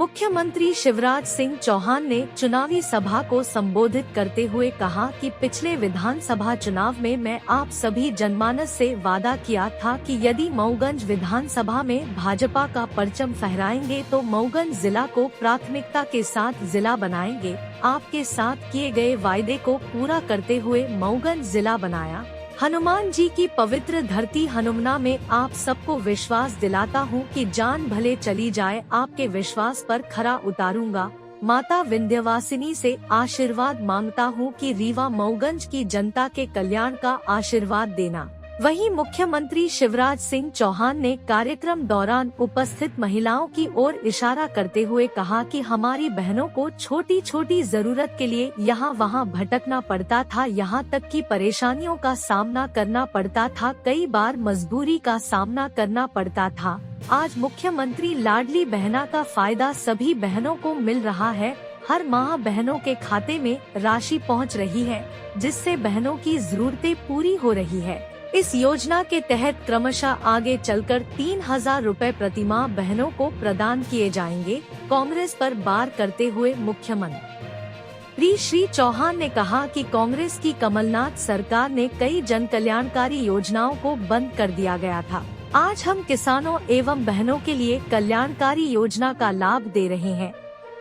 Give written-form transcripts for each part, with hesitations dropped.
मुख्यमंत्री शिवराज सिंह चौहान ने चुनावी सभा को संबोधित करते हुए कहा कि पिछले विधानसभा चुनाव में मैं आप सभी जनमानस से वादा किया था कि यदि मऊगंज विधानसभा में भाजपा का परचम फहराएंगे तो मऊगंज जिला को प्राथमिकता के साथ जिला बनाएंगे। आपके साथ किए गए वायदे को पूरा करते हुए मऊगंज जिला बनाया। हनुमान जी की पवित्र धरती हनुमना में आप सबको विश्वास दिलाता हूँ कि जान भले चली जाए आपके विश्वास पर खरा उतारूंगा। माता विंध्यवासिनी से आशीर्वाद मांगता हूँ कि रीवा मऊगंज की जनता के कल्याण का आशीर्वाद देना। वहीं मुख्यमंत्री शिवराज सिंह चौहान ने कार्यक्रम दौरान उपस्थित महिलाओं की ओर इशारा करते हुए कहा कि हमारी बहनों को छोटी छोटी जरूरत के लिए यहाँ वहाँ भटकना पड़ता था, यहाँ तक कि परेशानियों का सामना करना पड़ता था, कई बार मजबूरी का सामना करना पड़ता था। आज मुख्यमंत्री लाडली बहना का फायदा सभी बहनों को मिल रहा है। हर माह बहनों के खाते में राशि पहुँच रही है, जिससे बहनों की जरूरतें पूरी हो रही है। इस योजना के तहत क्रमशः आगे चलकर 3000 रुपए प्रतिमाह बहनों को प्रदान किए जाएंगे। कांग्रेस पर वार करते हुए मुख्यमंत्री श्री चौहान ने कहा कि कांग्रेस की कमलनाथ सरकार ने कई जन कल्याणकारी योजनाओं को बंद कर दिया गया था। आज हम किसानों एवं बहनों के लिए कल्याणकारी योजना का लाभ दे रहे हैं।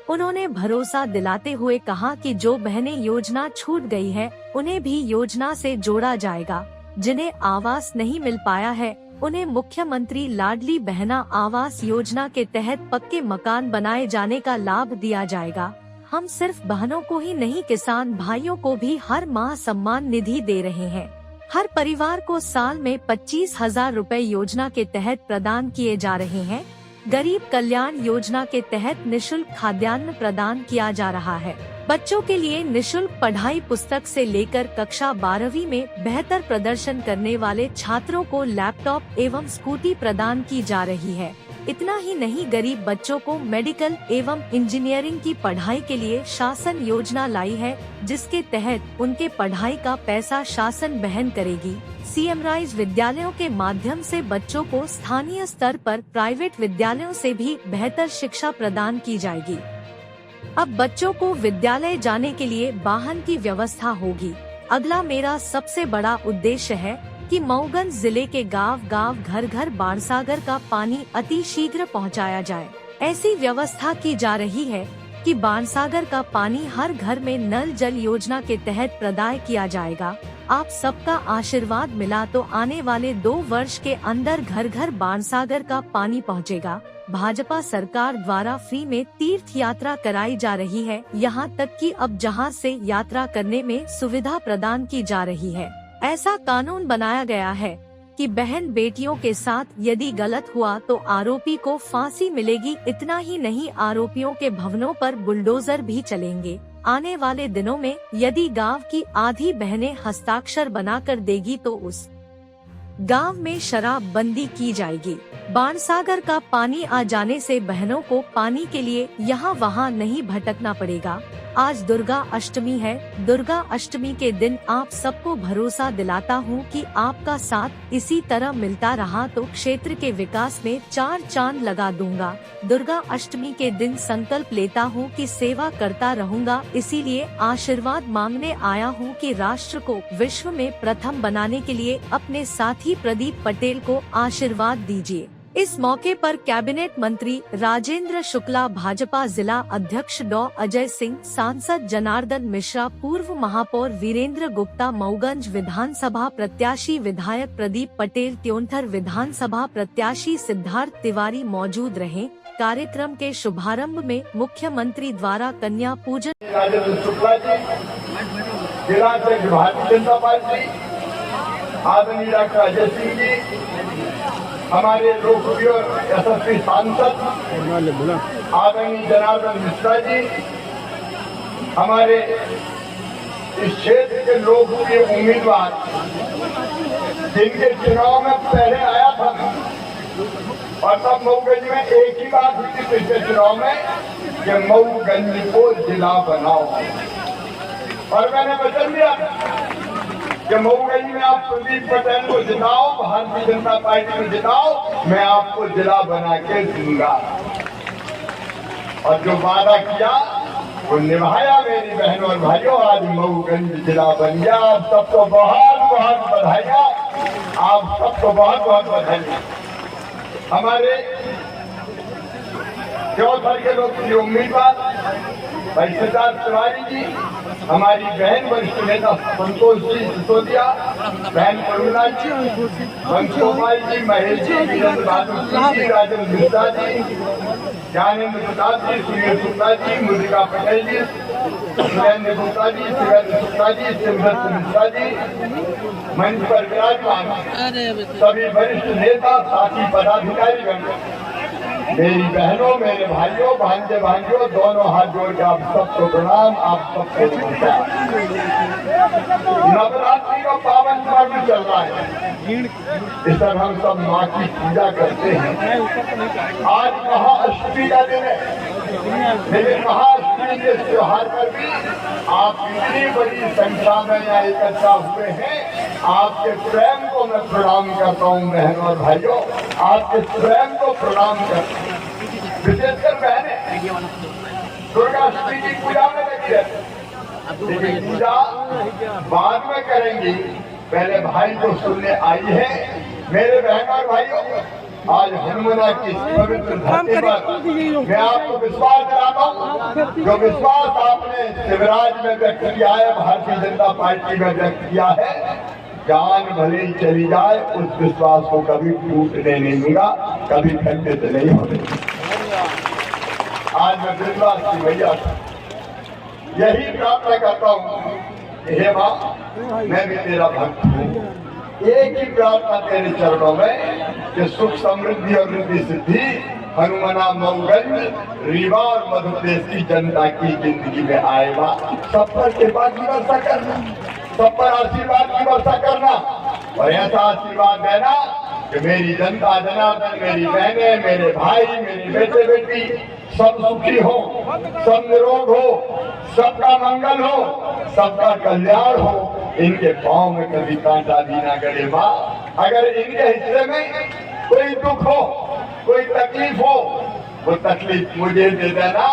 उन्होंने भरोसा दिलाते हुए कहा कि जो बहनें योजना छूट गई है उन्हें भी योजना से जोड़ा जाएगा। जिन्हें आवास नहीं मिल पाया है उन्हें मुख्यमंत्री लाडली बहना आवास योजना के तहत पक्के मकान बनाए जाने का लाभ दिया जाएगा। हम सिर्फ बहनों को ही नहीं, किसान भाइयों को भी हर माह सम्मान निधि दे रहे हैं। हर परिवार को साल में 25,000 रुपए योजना के तहत प्रदान किए जा रहे हैं। गरीब कल्याण योजना के तहत निशुल्क खाद्यान्न प्रदान किया जा रहा है। बच्चों के लिए निशुल्क पढ़ाई पुस्तक से लेकर कक्षा 12वीं में बेहतर प्रदर्शन करने वाले छात्रों को लैपटॉप एवं स्कूटी प्रदान की जा रही है। इतना ही नहीं, गरीब बच्चों को मेडिकल एवं इंजीनियरिंग की पढ़ाई के लिए शासन योजना लाई है, जिसके तहत उनके पढ़ाई का पैसा शासन वहन करेगी। सीएम राइज विद्यालयों के माध्यम से बच्चों को स्थानीय स्तर पर प्राइवेट विद्यालयों से भी बेहतर शिक्षा प्रदान की जाएगी। अब बच्चों को विद्यालय जाने के लिए वाहन की व्यवस्था होगी। अगला मेरा सबसे बड़ा उद्देश्य है कि मऊगंज जिले के गांव-गांव, घर-घर बाणसागर का पानी अति शीघ्र पहुंचाया जाए। ऐसी व्यवस्था की जा रही है कि बाणसागर का पानी हर घर में नल जल योजना के तहत प्रदाय किया जाएगा। आप सबका आशीर्वाद मिला तो आने वाले 2 वर्ष के अंदर घर घर बाणसागर का पानी पहुंचेगा। भाजपा सरकार द्वारा फ्री में तीर्थ यात्रा कराई जा रही है, यहाँ तक कि अब जहाज से यात्रा करने में सुविधा प्रदान की जा रही है। ऐसा कानून बनाया गया है कि बहन बेटियों के साथ यदि गलत हुआ तो आरोपी को फांसी मिलेगी। इतना ही नहीं, आरोपियों के भवनों पर बुलडोजर भी चलेंगे। आने वाले दिनों में यदि गांव की आधी बहनें हस्ताक्षर बनाकर देगी तो उस गांव में शराब बंदी की जाएगी। बाणसागर का पानी आ जाने से बहनों को पानी के लिए यहाँ वहाँ नहीं भटकना पड़ेगा। आज दुर्गा अष्टमी है। दुर्गा अष्टमी के दिन आप सबको भरोसा दिलाता हूँ कि आपका साथ इसी तरह मिलता रहा तो क्षेत्र के विकास में 4 चांद लगा दूंगा। दुर्गा अष्टमी के दिन संकल्प लेता हूँ कि सेवा करता रहूंगा, इसीलिए आशीर्वाद मांगने आया हूँ कि राष्ट्र को विश्व में प्रथम बनाने के लिए अपने साथी प्रदीप पटेल को आशीर्वाद दीजिए। इस मौके पर कैबिनेट मंत्री राजेंद्र शुक्ला, भाजपा जिला अध्यक्ष डॉ अजय सिंह, सांसद जनार्दन मिश्रा, पूर्व महापौर वीरेंद्र गुप्ता, मऊगंज विधानसभा प्रत्याशी विधायक प्रदीप पटेल, त्योंथर विधानसभा प्रत्याशी सिद्धार्थ तिवारी मौजूद रहे। कार्यक्रम के शुभारंभ में मुख्यमंत्री द्वारा कन्या पूजन राजेंद्र शुक्ला जी, जिला अध्यक्ष भारतीय जनता पार्टी, आदरणीय डॉक्टर अजय सिंह जी, हमारे लोकप्रिय यशस्वी सांसद आदरणीय जनार्दन मिश्रा जी, हमारे इस क्षेत्र के लोकप्रिय उम्मीदवार जिनके चुनाव में पहले आया था और तब मऊगंज में एक ही बात हुई थी पिछले चुनाव में कि मऊगंज को जिला बनाओ, और मैंने वचन दिया कि मऊगंज में आप प्रदीप पटेल को जिताओ, भारतीय जनता पार्टी को जिताओ, मैं आपको जिला बना के दूंगा। और जो वादा किया वो निभाया। मेरी बहनों और भाइयों, आज मऊगंज जिला बन गया। आप सबको बहुत बहुत बधाइयाँ, आप सबको बहुत बहुत बधाइयाँ। हमारे देवघर के लोकप्रिय उम्मीदवार भाई सिद्धार्थ तिवारी जी, हमारी बहन वरिष्ठ नेता संतोष जी सिसोदिया, बहन करुणा जी, वंशोपाल जी, महेश जी, वीरेंद्र बहादुर सिंह जी, राजेंद्र मिश्रा जी, ज्ञानेन्द्र प्रताप जी, सुनील शुक्ला जी, मुद्रिका पटेल जी, सुरेंद्र गुप्ता जी, शिवेंद्र शुक्ला जी, सिमरत मिश्रा जी, मंच पर विराजमान सभी वरिष्ठ नेता, साथी पदाधिकारी, मेरी बहनों, मेरे भाइयों, भांजे भांजियों, दोनों हाथ जोड़ के आप सबको प्रणाम, आप सबको नमस्कार। नवरात्रि का पावन पर्व चल रहा है, इस तरह हम सब माँ की पूजा करते हैं। आज महाअष्टमी का दिन है, लेकिन महाअष्टमी के त्योहार पर भी आप इतनी बड़ी संख्या में यहाँ इकट्ठा हुए हैं। आपके प्रेम को मैं प्रणाम करता हूँ बहनों और भाइयों, आपके प्रेम को प्रणाम करता हूँ। विशेषकर बहनें दुर्गाष्टमी की पूजा में लगी रहती, लेकिन पूजा बाद में करेंगी, पहले भाई को सुनने आई है। मेरे बहनों और भाइयों, आज हनुमाना की पवित्र धरती पर मैं आपको विश्वास दिलाता हूँ, जो विश्वास आपने शिवराज में व्यक्त किया है, भारतीय जनता पार्टी में व्यक्त किया है, जान भले ही चली जाए, उस विश्वास को कभी टूटने नहीं दूंगा, कभी खंडित नहीं होने। आज मैं विश्वास की भैया यही प्रार्थना करता हूँ, हे माँ, मैं भी तेरा भक्त हूँ। एक ही प्रार्थना तेरे चरणों में कि सुख समृद्धि और रिद्धि सिद्धि हनुमाना, मऊगंज, रीवा और मध्य प्रदेश की जनता की जिंदगी में आएगा। सब पर कृपा की वर्षा करना, सब पर आशीर्वाद की वर्षा करना, और ऐसा आशीर्वाद देना कि मेरी जनता जनार्दन, मेरी बहनें, मेरे भाई, मेरे बेटे बेटी सब सुखी हो, सब निरोग हो, सबका मंगल हो, सबका कल्याण हो। इनके पाँव में कभी कांटा भी ना गड़े माँ। अगर इनके हिस्से में कोई दुख हो, कोई तकलीफ हो, वो तकलीफ मुझे दे देना,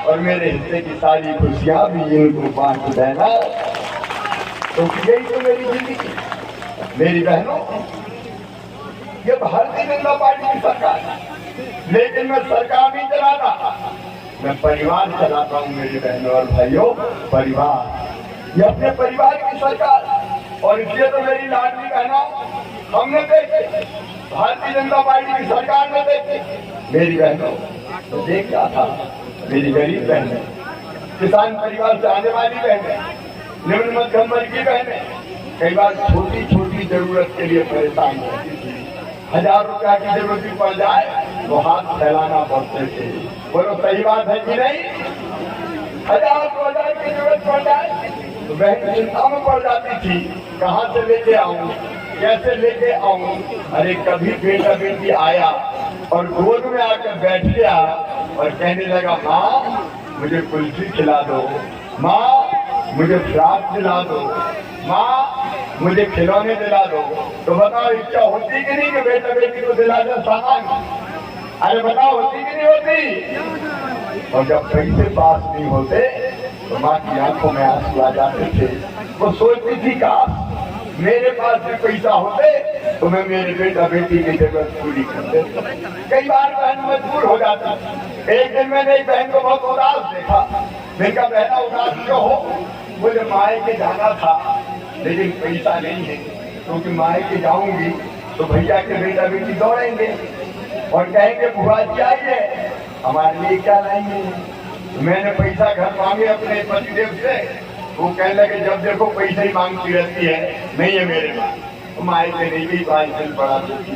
और मेरे हिस्से की सारी खुशियाँ भी इनको बांट देना। तो यही तो मेरी जिंदगी। मेरी बहनों, ये भारतीय जनता पार्टी की सरकार है, लेकिन मैं सरकार नहीं चलाता, मैं परिवार चलाता हूँ। मेरे बहनों और भाइयों, परिवार, ये अपने परिवार की सरकार। और इसलिए तो मेरी लाडली बहनों, हमने देखी भारतीय जनता पार्टी की सरकार में देखी। मेरी बहनों तो देख क्या था, मेरी गरीब बहनें, किसान परिवार से आने वाली बहनें, निम्न मध्यम वर्ग की बहनें कई बार छोटी छोटी जरूरत के लिए परेशान होती थी। 1000 रुपया की जरूरत भी पड़ जाए तो हाथ फैलाना पड़ते थे। बोलो सही बात है कि नहीं? 1000-2000 की जरूरत पड़ जाए तो बहन चिंता में पड़ जाती थी, कहाँ से लेके आऊं, कैसे लेके आऊं। अरे कभी बेटा बेटी आया और गोद में आकर बैठ गया और कहने लगा, माँ मुझे कुल्फी खिला दो, माँ मुझे फ्राक दिला दो, माँ मुझे खिलौने दिला दो। तो बताओ इच्छा होती कि नहीं कि बेटा बेटी को दिला दे सामान? अरे बताओ होती कि नहीं होती? और जब पैसे पास नहीं होते तो माँ की आंखों में आंसू आ जाते थे। वो सोचती थी का मेरे पास भी पैसा होते तो मैं मेरे बेटा बेटी की जरूरत पूरी कर देता। कई बार बहन मजबूर हो जाती। एक दिन मैंने एक बहन को बहुत उदास देखा। मैंने कहा बहना उदास क्यों हो? मुझे माए के जाना था लेकिन पैसा नहीं है, क्योंकि माए के जाऊंगी तो भैया के बेटा बेटी दौड़ेंगे और कहेंगे बुआ जी आइए हमारे लिए क्या लाएंगे। मैंने पैसा घर मांगे अपने पतिदेव से, वो कहने लगे जब देखो पैसा ही मांगती रहती है, नहीं है मेरे पास। तो माए के नहीं भी 5 दिन पड़ा देती।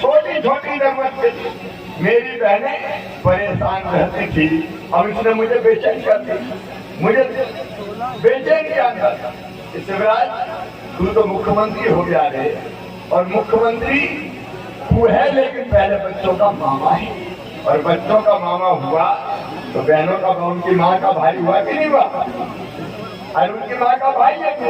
छोटी छोटी जरूरत थी। मेरी बहनें परेशान रहती थी। अब इसने मुझे बेचैन कर दी, मुझे बेचैन के अंदर। शिवराज तू तो मुख्यमंत्री हो गया रे, और मुख्यमंत्री तू है लेकिन पहले बच्चों का मामा है, और बच्चों का मामा हुआ तो बहनों का उनकी माँ का भाई हुआ कि नहीं हुआ? और उनकी माँ का भाई है तू,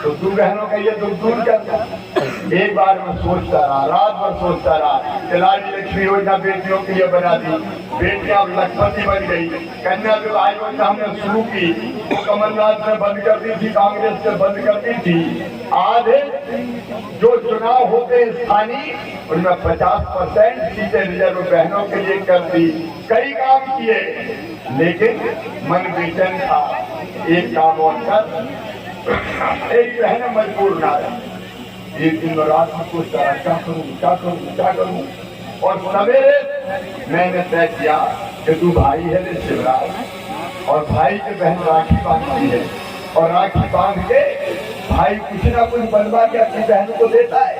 तो तू बहनों का ये दुख दूर कर। एक बार मैं सोचता रहा, रात भर सोचता रहा कि लाडली लक्ष्मी योजना बेटियों के लिए बना दी, बेटियां लखपति बन गई। कन्या विवाह योजना हमने शुरू की, वो कमलनाथ ने बंद कर दी थी, कांग्रेस ने बंद कर दी थी। आज जो चुनाव होते स्थानीय, उनमें 50% सीटें रिजर्व बहनों के लिए कर दी। कई काम किए, लेकिन मन बेचैन था। एक काम और कर, एक बहन मजबूर ना रहे। एक दिन रात में सोचता रहा, क्या करूं क्या करूं क्या करूं। और सवेरे मैंने तय किया कि तू भाई है रे शिवराज, और भाई के बहन राखी बांधती है, और राखी बांध के भाई कुछ ना कुछ बनवा के अपनी बहन को देता है।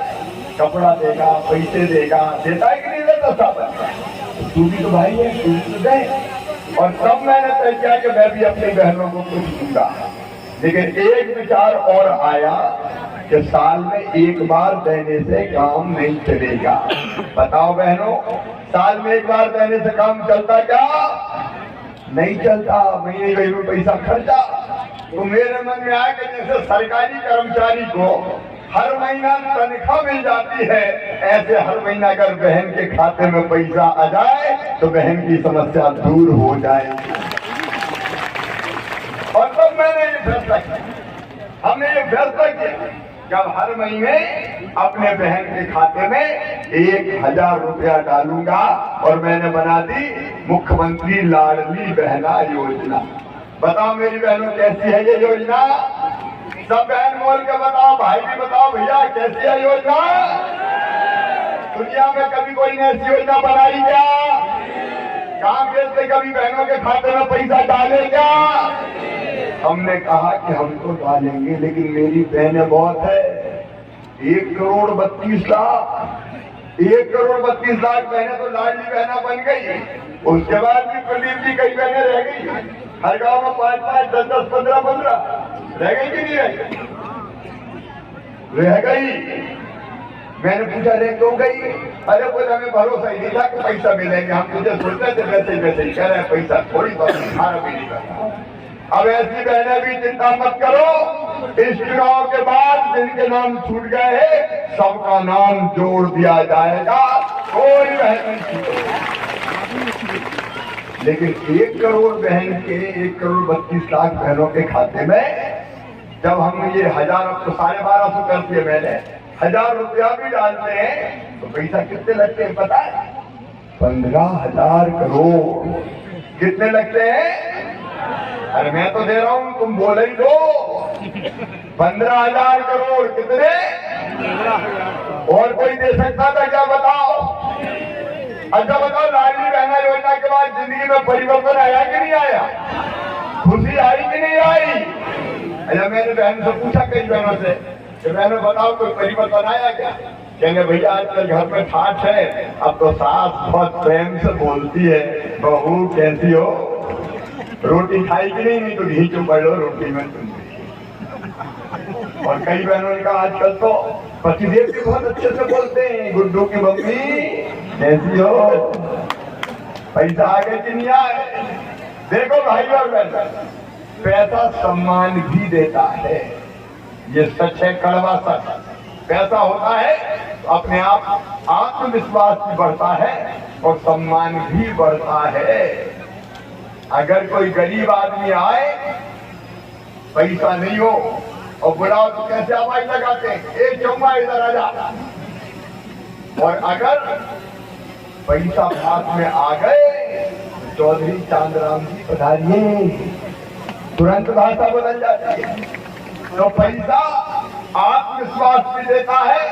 कपड़ा देगा, पैसे देगा, देता है कि नहीं देता साहब? तू भी तो भाई है, तू भी तो दे। और तब मैंने तय किया कि मैं भी अपनी बहनों को कुछ दूंगा। लेकिन एक विचार और आया कि साल में एक बार देने से काम नहीं चलेगा। बताओ बहनों, साल में एक बार देने से काम चलता क्या? नहीं चलता। महीने में पैसा खर्चा। तो मेरे मन में आया कि जैसे सरकारी कर्मचारी को हर महीना तनख्वाह मिल जाती है, ऐसे हर महीना अगर बहन के खाते में पैसा आ जाए तो बहन की समस्या दूर हो जाएगी। और तब मैंने ये फैसला किया, हमने ये फैसला किया जब हर महीने अपने बहन के खाते में 1000 रुपया डालूंगा। और मैंने बना दी मुख्यमंत्री लाडली बहना योजना। बताओ मेरी बहनों, कैसी है ये योजना? सब बहन बोल के बताओ, भाई भी बताओ, भैया कैसी है योजना? दुनिया में कभी कोई ने ऐसी योजना बनाई क्या? कांग्रेस ने कभी बहनों के खाते में पैसा डाले क्या? हमने कहा कि हम तो डालेंगे, लेकिन मेरी बहनें बहुत है। 1,32,00,000 1,32,00,000 बहनें तो लाडली बहना बन गई। उसके बाद भी प्रदीप जी कई बहनें रह गई। हर गांव में 5-5, 10-10, 15-15 रह गई कि नहीं रह गई? रह गई। मैंने पूछा रे क्यों गई? अरे बोले हमें भरोसा ही नहीं था कि पैसा मिलेंगे, हम तुझे सोचते थे वैसे ही कह रहे हैं पैसा थोड़ी बहुत खाना भी नहीं करता। अब ऐसी बहनें भी चिंता मत करो, इस चुनाव के बाद जिनके नाम छूट गए हैं सबका नाम जोड़ दिया जाएगा, कोई बहन नहीं छूटेगी। लेकिन 1 करोड़ बहन के 1,32,00,000 बहनों के खाते में जब हम ये 1000, अब तो 1250 कर दिए मैंने, 1000 रुपया भी डालते हैं तो पैसा कितने लगते हैं पता है? 15,000 करोड़। कितने लगते हैं? अरे मैं तो दे रहा हूं, तुम बोले ही दो। 15,000 करोड़। कितने? और कोई दे सकता था क्या? बताओ। अच्छा बताओ, लाडली बहना योजना के बाद जिंदगी में परिवर्तन आया कि नहीं आया? खुशी आई कि नहीं आई? अच्छा मैंने बहन से पूछा, कई बहनों से कि बहनों बताओ कोई परिवर्तन आया क्या? कहेंगे भैया आजकल घर में ठाठ है, अब तो सास बहुत प्रेम से बोलती है, बहू कैसी हो, रोटी खाई कि नहीं? नहीं तो घी चुप पड़ लो रोटी में तुम। और कई बहनों ने कहा आजकल तो पतिदेव भी बहुत अच्छे से बोलते हैं, गुड्डू की मम्मी कैसी हो, पैसा आगे कि नहीं आए? देखो भाई और बहन, पैसा सम्मान भी देता है, ये सच है, कड़वा सच। पैसा होता है तो अपने आप आत्मविश्वास भी बढ़ता है और सम्मान भी बढ़ता है। अगर कोई गरीब आदमी आए, पैसा नहीं हो और बुलाओ तो कैसे आवाज लगाते हैं, एक चौमा इधर आ जा। और अगर पैसा हाथ में आ गए, चौधरी चांदराम जी पधारिए, तुरंत भाषा बदल जाती है। तो पैसा आत्मविश्वास भी देता है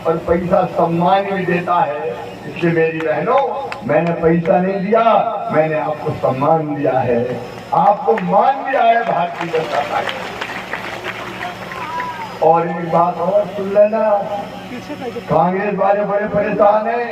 और पैसा सम्मान भी देता है। इसलिए मेरी बहनों, मैंने पैसा नहीं दिया, मैंने आपको सम्मान दिया है, आपको मान दिया है भारतीय जनता पार्टी। और एक बात और सुन लेना, कांग्रेस वाले बड़े परेशान हैं।